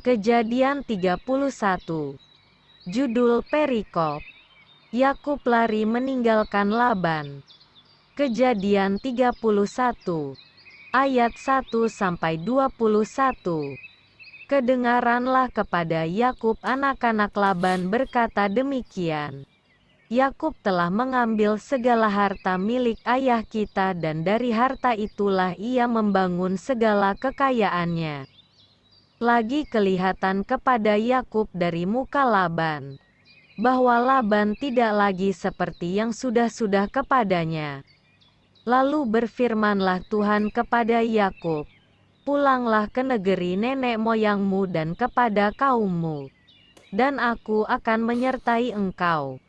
Kejadian 31. Judul perikop: Yakub lari meninggalkan Laban. Kejadian 31 ayat 1-21. Kedengaranlah kepada Yakub anak-anak Laban berkata demikian, Yakub telah mengambil segala harta milik ayah kita dan dari harta itulah ia membangun segala kekayaannya. Lagi kelihatan kepada Yakub dari muka Laban, bahwa Laban tidak lagi seperti yang sudah-sudah kepadanya. Lalu berfirmanlah Tuhan kepada Yakub, pulanglah ke negeri nenek moyangmu dan kepada kaummu, dan aku akan menyertai engkau.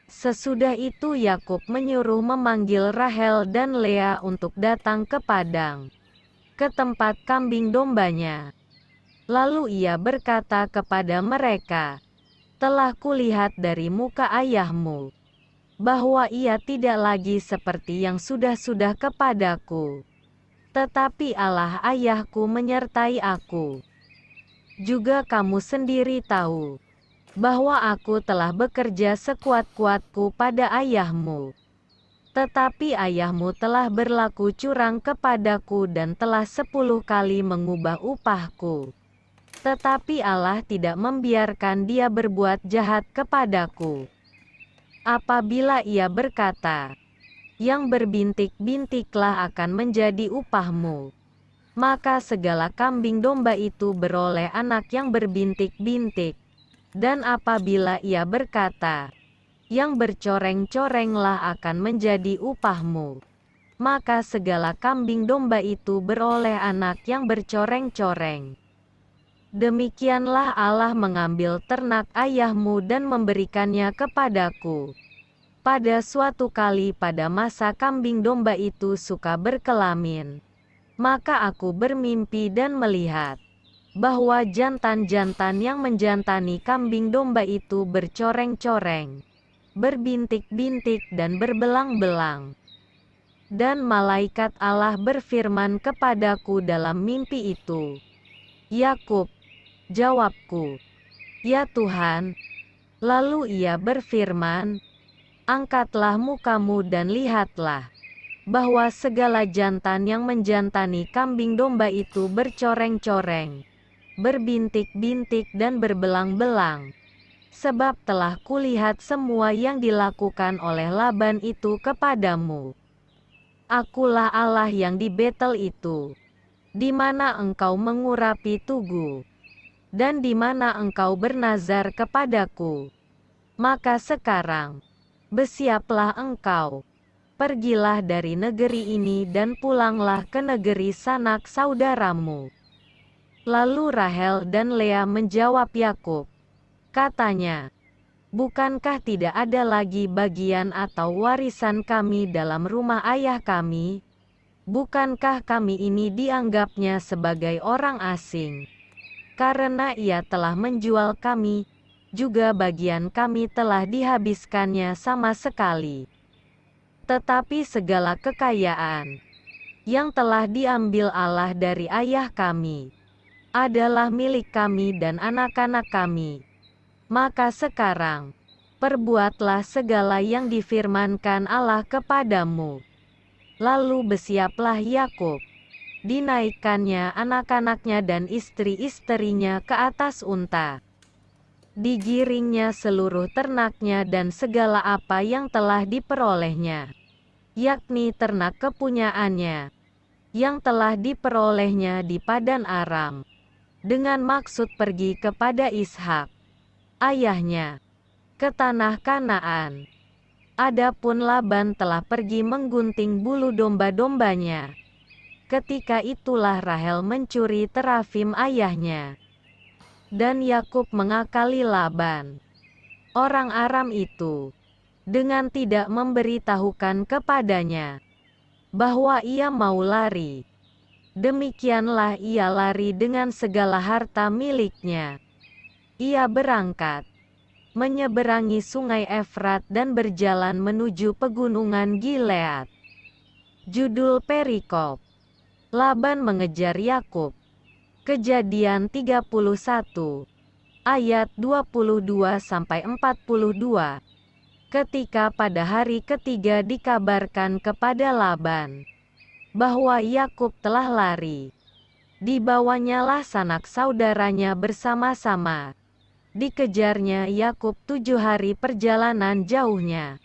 Sesudah itu Yakub menyuruh memanggil Rahel dan Lea untuk datang ke padang, ke tempat kambing dombanya. Lalu ia berkata kepada mereka, telah kulihat dari muka ayahmu, bahwa ia tidak lagi seperti yang sudah-sudah kepadaku. Tetapi Allah ayahku menyertai aku. Juga kamu sendiri tahu, bahwa aku telah bekerja sekuat-kuatku pada ayahmu. Tetapi ayahmu telah berlaku curang kepadaku dan telah 10 kali mengubah upahku. Tetapi Allah tidak membiarkan dia berbuat jahat kepadaku. Apabila ia berkata, yang berbintik-bintiklah akan menjadi upahmu, maka segala kambing domba itu beroleh anak yang berbintik-bintik. Dan apabila ia berkata, yang bercoreng-corenglah akan menjadi upahmu, maka segala kambing domba itu beroleh anak yang bercoreng-coreng. Demikianlah Allah mengambil ternak ayahmu dan memberikannya kepadaku. Pada suatu kali pada masa kambing domba itu suka berkelamin, maka aku bermimpi dan melihat bahwa jantan-jantan yang menjantani kambing domba itu bercoreng-coreng, berbintik-bintik dan berbelang-belang. Dan malaikat Allah berfirman kepadaku dalam mimpi itu, Yakub, jawabku, ya Tuhan. Lalu ia berfirman, angkatlah mukamu dan lihatlah, bahwa segala jantan yang menjantani kambing domba itu bercoreng-coreng, berbintik-bintik dan berbelang-belang. Sebab telah kulihat semua yang dilakukan oleh Laban itu kepadamu. Akulah Allah yang di Betel itu, di mana engkau mengurapi tugu, dan di mana engkau bernazar kepadaku. Maka sekarang, bersiaplah engkau, pergilah dari negeri ini dan pulanglah ke negeri sanak saudaramu. Lalu Rahel dan Lea menjawab Yakub. Katanya, bukankah tidak ada lagi bagian atau warisan kami dalam rumah ayah kami? Bukankah kami ini dianggapnya sebagai orang asing? Karena ia telah menjual kami, juga bagian kami telah dihabiskannya sama sekali. Tetapi segala kekayaan yang telah diambil Allah dari ayah kami adalah milik kami dan anak-anak kami. Maka sekarang, perbuatlah segala yang difirmankan Allah kepadamu. Lalu bersiaplah Yakub, dinaikkannya anak-anaknya dan istri-istrinya ke atas unta. Digiringnya seluruh ternaknya dan segala apa yang telah diperolehnya, yakni ternak kepunyaannya, yang telah diperolehnya di Padan Aram, dengan maksud pergi kepada Ishak, ayahnya, ke tanah Kanaan. Adapun Laban telah pergi menggunting bulu domba-dombanya. Ketika itulah Rahel mencuri terafim ayahnya. Dan Yakub mengakali Laban, orang Aram itu, dengan tidak memberitahukan kepadanya bahwa ia mau lari. Demikianlah ia lari dengan segala harta miliknya. Ia berangkat, menyeberangi sungai Efrat dan berjalan menuju pegunungan Gilead. Judul perikop: Laban mengejar Yakub. Kejadian 31 ayat 22-42. Ketika pada hari ketiga dikabarkan kepada Laban bahwa Yakub telah lari, dibawanyalah sanak saudaranya bersama-sama. Dikejarnya Yakub 7 hari perjalanan jauhnya.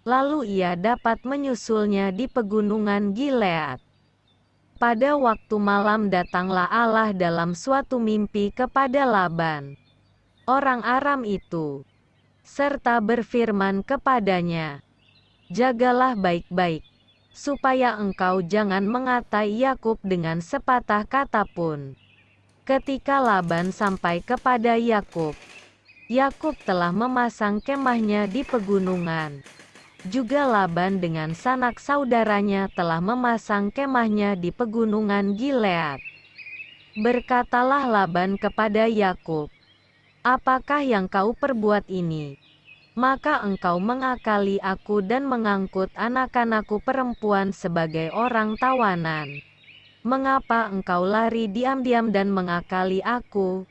Lalu ia dapat menyusulnya di pegunungan Gilead. Pada waktu malam datanglah Allah dalam suatu mimpi kepada Laban, orang Aram itu, serta berfirman kepadanya, "Jagalah baik-baik, supaya engkau jangan mengatai Yakub dengan sepatah kata pun." Ketika Laban sampai kepada Yakub, Yakub telah memasang kemahnya di pegunungan. Juga Laban dengan sanak saudaranya telah memasang kemahnya di pegunungan Gilead. Berkatalah Laban kepada Yakub, "Apakah yang kau perbuat ini? Maka engkau mengakali aku dan mengangkut anak-anakku perempuan sebagai orang tawanan. Mengapa engkau lari diam-diam dan mengakali aku?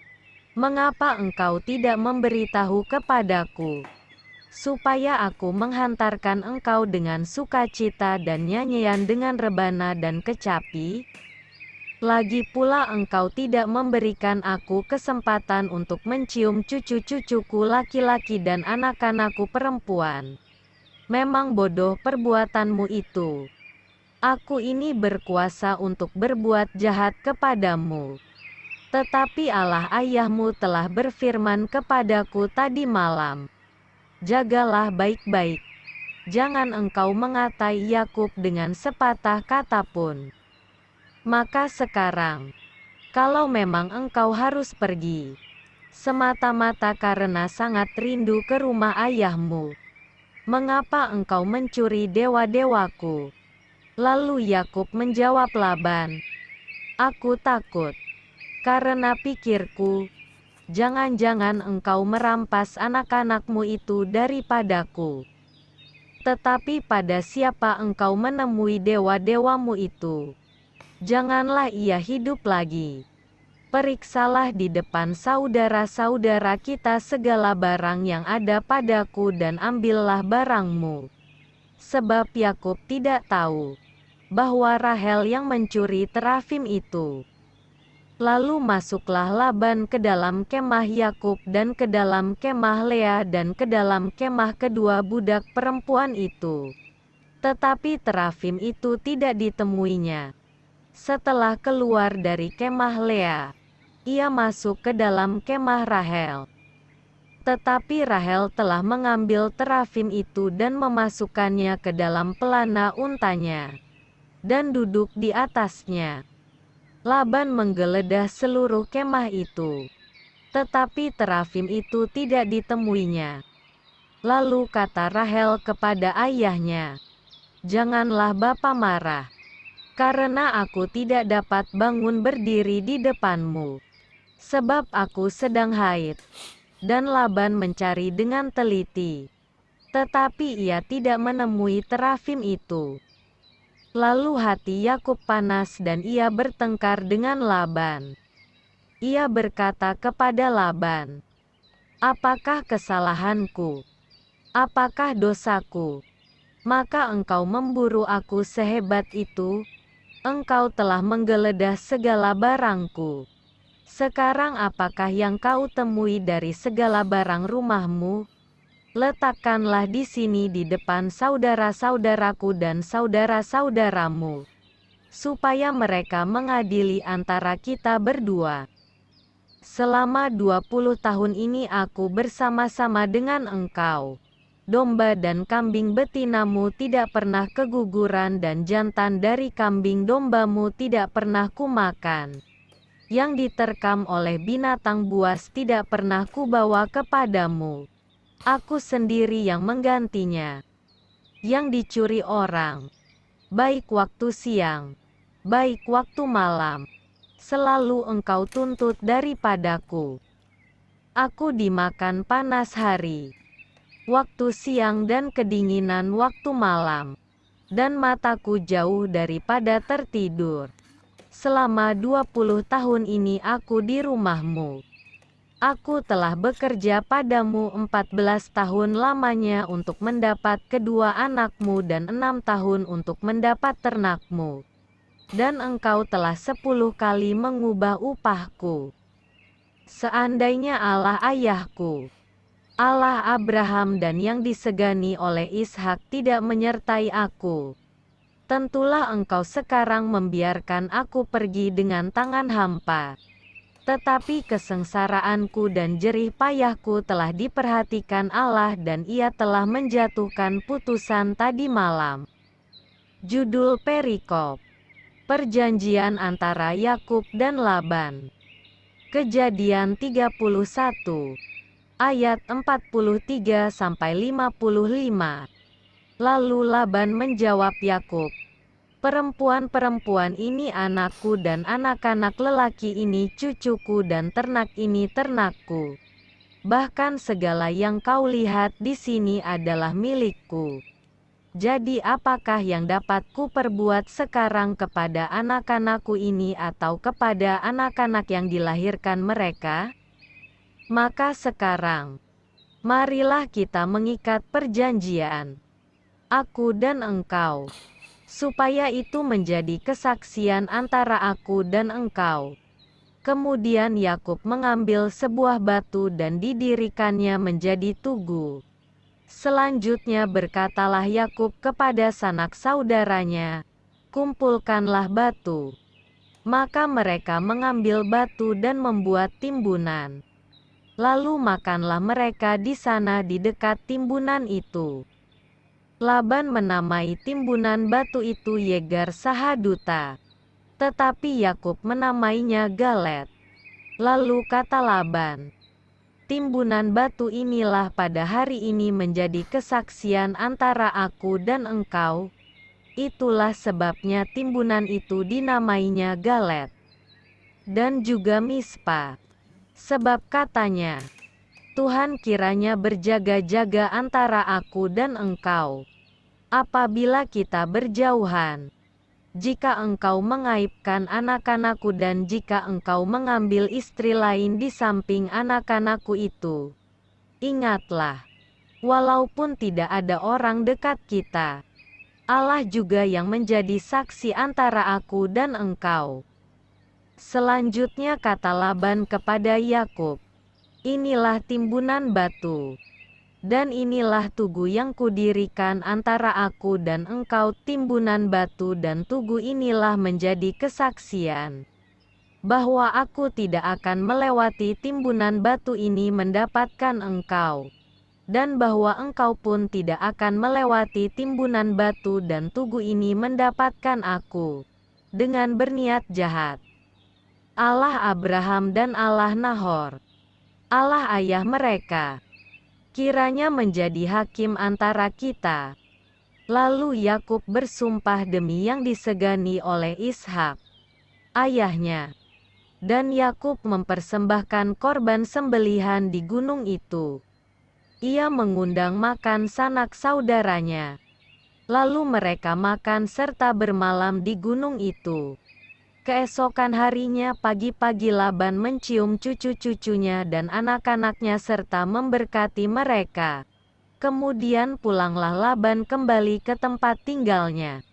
Mengapa engkau tidak memberitahu kepadaku, supaya aku menghantarkan engkau dengan sukacita dan nyanyian dengan rebana dan kecapi? Lagi pula engkau tidak memberikan aku kesempatan untuk mencium cucu-cucuku laki-laki dan anak-anakku perempuan. Memang bodoh perbuatanmu itu. Aku ini berkuasa untuk berbuat jahat kepadamu. Tetapi Allah ayahmu telah berfirman kepadaku tadi malam, jagalah baik-baik. Jangan engkau mengatai Yakub dengan sepatah kata pun. Maka sekarang, kalau memang engkau harus pergi, semata-mata karena sangat rindu ke rumah ayahmu, mengapa engkau mencuri dewa-dewaku?" Lalu Yakub menjawab Laban, "Aku takut, karena pikirku, jangan-jangan engkau merampas anak-anakmu itu daripadaku. Tetapi pada siapa engkau menemui dewa-dewamu itu, janganlah ia hidup lagi. Periksalah di depan saudara-saudara kita segala barang yang ada padaku dan ambillah barangmu." Sebab Yakub tidak tahu bahwa Rahel yang mencuri terafim itu. Lalu masuklah Laban ke dalam kemah Yakub dan ke dalam kemah Lea dan ke dalam kemah kedua budak perempuan itu. Tetapi terafim itu tidak ditemuinya. Setelah keluar dari kemah Lea, ia masuk ke dalam kemah Rahel. Tetapi Rahel telah mengambil terafim itu dan memasukkannya ke dalam pelana untanya, dan duduk di atasnya. Laban menggeledah seluruh kemah itu, tetapi terafim itu tidak ditemuinya. Lalu kata Rahel kepada ayahnya, "Janganlah bapa marah, karena aku tidak dapat bangun berdiri di depanmu, sebab aku sedang haid." Dan Laban mencari dengan teliti, tetapi ia tidak menemui terafim itu. Lalu hati Yakub panas dan ia bertengkar dengan Laban. Ia berkata kepada Laban, "Apakah kesalahanku? Apakah dosaku? Maka engkau memburu aku sehebat itu? Engkau telah menggeledah segala barangku. Sekarang apakah yang kau temui dari segala barang rumahmu? Letakkanlah di sini di depan saudara-saudaraku dan saudara-saudaramu, supaya mereka mengadili antara kita berdua. Selama 20 tahun ini aku bersama-sama dengan engkau. Domba dan kambing betinamu tidak pernah keguguran dan jantan dari kambing dombamu tidak pernah kumakan. Yang diterkam oleh binatang buas tidak pernah kubawa kepadamu. Aku sendiri yang menggantinya. Yang dicuri orang, baik waktu siang, baik waktu malam, selalu engkau tuntut daripadaku. Aku dimakan panas hari, waktu siang dan kedinginan waktu malam, dan mataku jauh daripada tertidur. Selama 20 tahun ini aku di rumahmu. Aku telah bekerja padamu 14 tahun lamanya untuk mendapat kedua anakmu dan 6 tahun untuk mendapat ternakmu. Dan engkau telah 10 kali mengubah upahku. Seandainya Allah ayahku, Allah Abraham dan yang disegani oleh Ishak tidak menyertai aku, tentulah engkau sekarang membiarkan aku pergi dengan tangan hampa. Tetapi kesengsaraanku dan jerih payahku telah diperhatikan Allah dan Ia telah menjatuhkan putusan tadi malam. Judul Perikop: Perjanjian antara Yakub dan Laban. Kejadian 31 ayat 43-55. Lalu Laban menjawab Yakub, "Perempuan-perempuan ini anakku dan anak-anak lelaki ini cucuku dan ternak ini ternakku. Bahkan segala yang kau lihat di sini adalah milikku. Jadi apakah yang dapat kuperbuat sekarang kepada anak-anakku ini atau kepada anak-anak yang dilahirkan mereka? Maka sekarang, marilah kita mengikat perjanjian, aku dan engkau, supaya itu menjadi kesaksian antara aku dan engkau." Kemudian Yakub mengambil sebuah batu dan didirikannya menjadi tugu. Selanjutnya berkatalah Yakub kepada sanak saudaranya, "Kumpulkanlah batu." Maka mereka mengambil batu dan membuat timbunan. Lalu makanlah mereka di sana di dekat timbunan itu. Laban menamai timbunan batu itu Yegar Sahaduta, tetapi Yakub menamainya Galet. Lalu kata Laban, "Timbunan batu inilah pada hari ini menjadi kesaksian antara aku dan engkau." Itulah sebabnya timbunan itu dinamainya Galet. Dan juga Mispa, sebab katanya, "Tuhan kiranya berjaga-jaga antara aku dan engkau, apabila kita berjauhan. Jika engkau mengaibkan anak-anakku dan jika engkau mengambil istri lain di samping anak-anakku itu, ingatlah, walaupun tidak ada orang dekat kita, Allah juga yang menjadi saksi antara aku dan engkau." Selanjutnya kata Laban kepada Yakub, "Inilah timbunan batu, dan inilah tugu yang kudirikan antara aku dan engkau. Timbunan batu dan tugu inilah menjadi kesaksian, bahwa aku tidak akan melewati timbunan batu ini mendapatkan engkau, dan bahwa engkau pun tidak akan melewati timbunan batu dan tugu ini mendapatkan aku, dengan berniat jahat. Allah Abraham dan Allah Nahor, Allah ayah mereka, kiranya menjadi hakim antara kita." Lalu Yakub bersumpah demi yang disegani oleh Ishak, ayahnya. Dan Yakub mempersembahkan korban sembelihan di gunung itu. Ia mengundang makan sanak saudaranya. Lalu mereka makan serta bermalam di gunung itu. Keesokan harinya pagi-pagi Laban mencium cucu-cucunya dan anak-anaknya serta memberkati mereka. Kemudian pulanglah Laban kembali ke tempat tinggalnya.